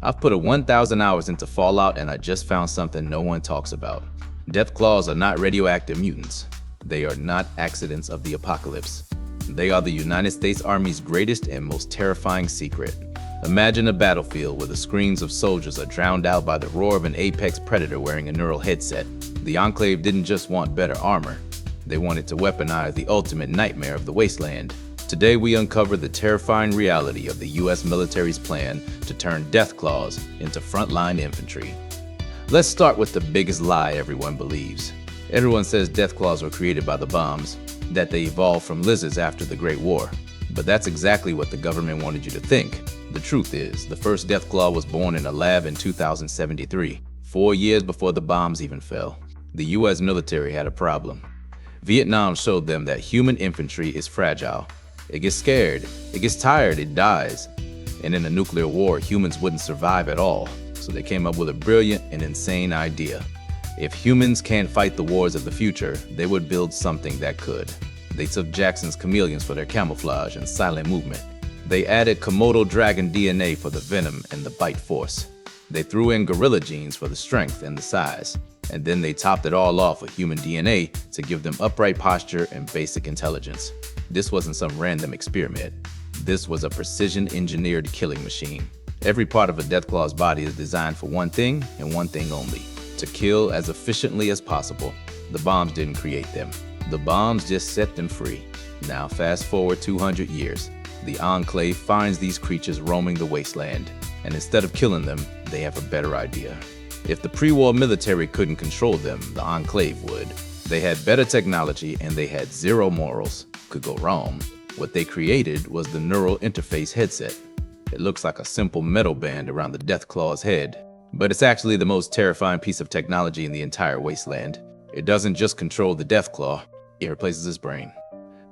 I've put 1,000 hours into Fallout and I just found something no one talks about. Deathclaws are not radioactive mutants. They are not accidents of the apocalypse. They are the United States Army's greatest and most terrifying secret. Imagine a battlefield where the screams of soldiers are drowned out by the roar of an apex predator wearing a neural headset. The Enclave didn't just want better armor. They wanted to weaponize the ultimate nightmare of the wasteland. Today we uncover the terrifying reality of the US military's plan to turn Deathclaws into frontline infantry. Let's start with the biggest lie everyone believes. Everyone says Deathclaws were created by the bombs, that they evolved from lizards after the Great War. But that's exactly what the government wanted you to think. The truth is, the first Deathclaw was born in a lab in 2073, 4 years before the bombs even fell. The US military had a problem. Vietnam showed them that human infantry is fragile. It gets scared, it gets tired, it dies. And in a nuclear war, humans wouldn't survive at all. So they came up with a brilliant and insane idea. If humans can't fight the wars of the future, they would build something that could. They took Jackson's chameleons for their camouflage and silent movement. They added Komodo dragon DNA for the venom and the bite force. They threw in gorilla genes for the strength and the size. And then they topped it all off with human DNA to give them upright posture and basic intelligence. This wasn't some random experiment. This was a precision-engineered killing machine. Every part of a Deathclaw's body is designed for one thing and one thing only: to kill as efficiently as possible. The bombs didn't create them. The bombs just set them free. Now fast forward 200 years. The Enclave finds these creatures roaming the wasteland, and instead of killing them, they have a better idea. If the pre-war military couldn't control them, the Enclave would. They had better technology and they had zero morals. Could go wrong. What they created was the neural interface headset. It looks like a simple metal band around the Deathclaw's head, but it's actually the most terrifying piece of technology in the entire wasteland. It doesn't just control the Deathclaw, it replaces his brain.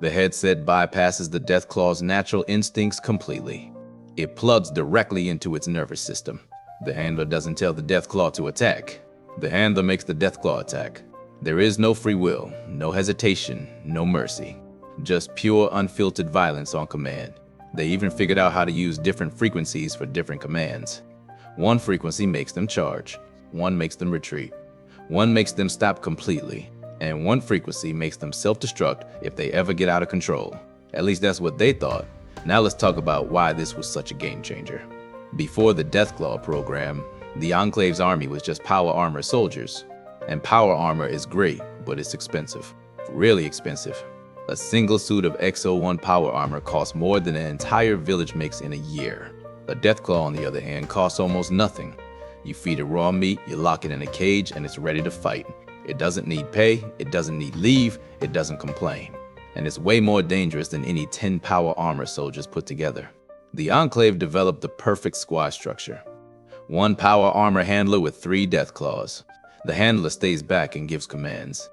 The headset bypasses the Deathclaw's natural instincts completely. It plugs directly into its nervous system. The handler doesn't tell the Deathclaw to attack. The handler makes the Deathclaw attack. There is no free will, no hesitation, no mercy. Just pure, unfiltered violence on command. They even figured out how to use different frequencies for different commands. One frequency makes them charge, one makes them retreat, one makes them stop completely, and one frequency makes them self-destruct if they ever get out of control. At least that's what they thought. Now let's talk about why this was such a game changer. Before the Deathclaw program, the Enclave's army was just power armor soldiers. And power armor is great, but it's expensive. Really expensive. A single suit of XO1 power armor costs more than an entire village makes in a year. A Deathclaw, on the other hand, costs almost nothing. You feed it raw meat, you lock it in a cage, and it's ready to fight. It doesn't need pay, it doesn't need leave, it doesn't complain. And it's way more dangerous than any 10 power armor soldiers put together. The Enclave developed the perfect squad structure. One power armor handler with 3 Deathclaws. The handler stays back and gives commands.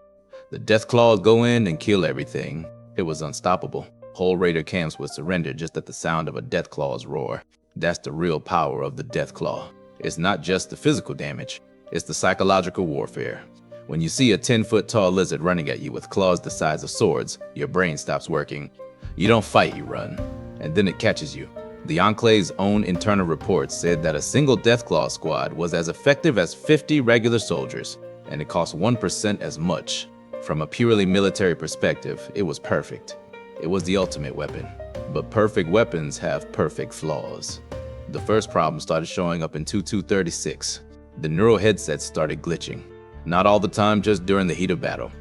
The Deathclaws go in and kill everything. It was unstoppable. Whole raider camps would surrender just at the sound of a Deathclaw's roar. That's the real power of the Deathclaw. It's not just the physical damage, it's the psychological warfare. When you see a 10-foot tall lizard running at you with claws the size of swords, your brain stops working. You don't fight, you run. And then it catches you. The Enclave's own internal reports said that a single Deathclaw squad was as effective as 50 regular soldiers, and it cost 1% as much. From a purely military perspective, it was perfect. It was the ultimate weapon. But perfect weapons have perfect flaws. The first problem started showing up in 2236. The neural headsets started glitching. Not all the time, just during the heat of battle.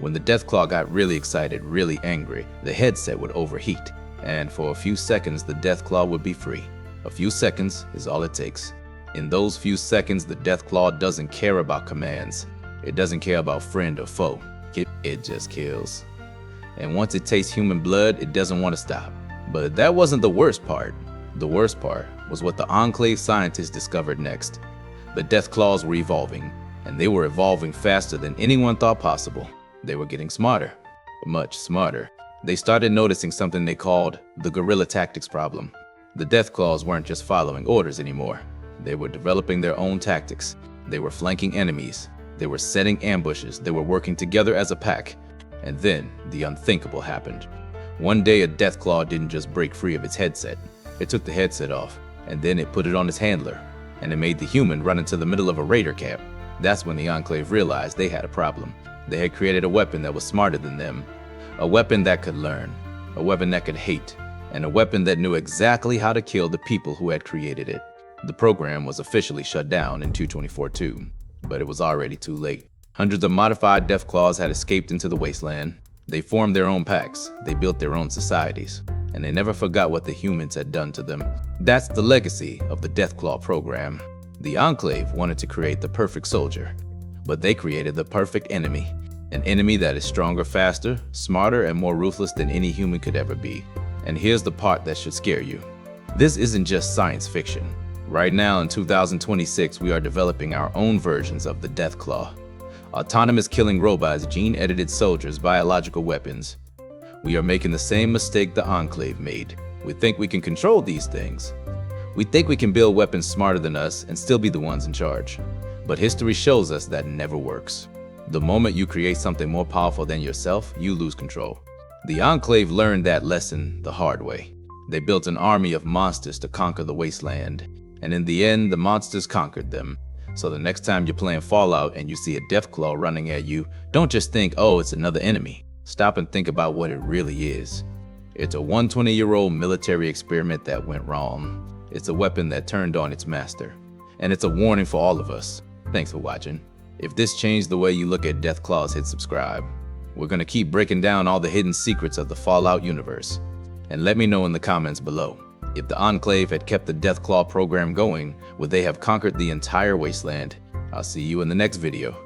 When the Deathclaw got really excited, really angry, the headset would overheat. And for a few seconds, the Deathclaw would be free. A few seconds is all it takes. In those few seconds, the Deathclaw doesn't care about commands. It doesn't care about friend or foe. It just kills. And once it tastes human blood, it doesn't want to stop. But that wasn't the worst part. The worst part was what the Enclave scientists discovered next. The Deathclaws were evolving, and they were evolving faster than anyone thought possible. They were getting smarter, much smarter. They started noticing something they called the guerrilla tactics problem. The Deathclaws weren't just following orders anymore. They were developing their own tactics. They were flanking enemies. They were setting ambushes. They were working together as a pack. And then the unthinkable happened. One day a Deathclaw didn't just break free of its headset. It took the headset off, and then it put it on its handler. and it made the human run into the middle of a raider camp. That's when the Enclave realized they had a problem. They had created a weapon that was smarter than them, a weapon that could learn, a weapon that could hate, and a weapon that knew exactly how to kill the people who had created it. The program was officially shut down in 224-2, but it was already too late. Hundreds of modified Deathclaws had escaped into the wasteland. They formed their own packs, they built their own societies, and they never forgot what the humans had done to them. That's the legacy of the Deathclaw program. The Enclave wanted to create the perfect soldier, but they created the perfect enemy. An enemy that is stronger, faster, smarter, and more ruthless than any human could ever be. And here's the part that should scare you. This isn't just science fiction. Right now in 2026, we are developing our own versions of the Deathclaw. Autonomous killing robots, gene-edited soldiers, biological weapons. We are making the same mistake the Enclave made. We think we can control these things. We think we can build weapons smarter than us and still be the ones in charge. But history shows us that never works. The moment you create something more powerful than yourself, you lose control. The Enclave learned that lesson the hard way. They built an army of monsters to conquer the wasteland, and in the end, the monsters conquered them. So the next time you're playing Fallout and you see a Deathclaw running at you, don't just think, oh, it's another enemy. Stop and think about what it really is. It's a 120-year-old military experiment that went wrong. It's a weapon that turned on its master. And it's a warning for all of us. Thanks for watching. If this changed the way you look at Deathclaws, hit subscribe. We're gonna keep breaking down all the hidden secrets of the Fallout universe. And let me know in the comments below. If the Enclave had kept the Deathclaw program going, would they have conquered the entire wasteland? I'll see you in the next video.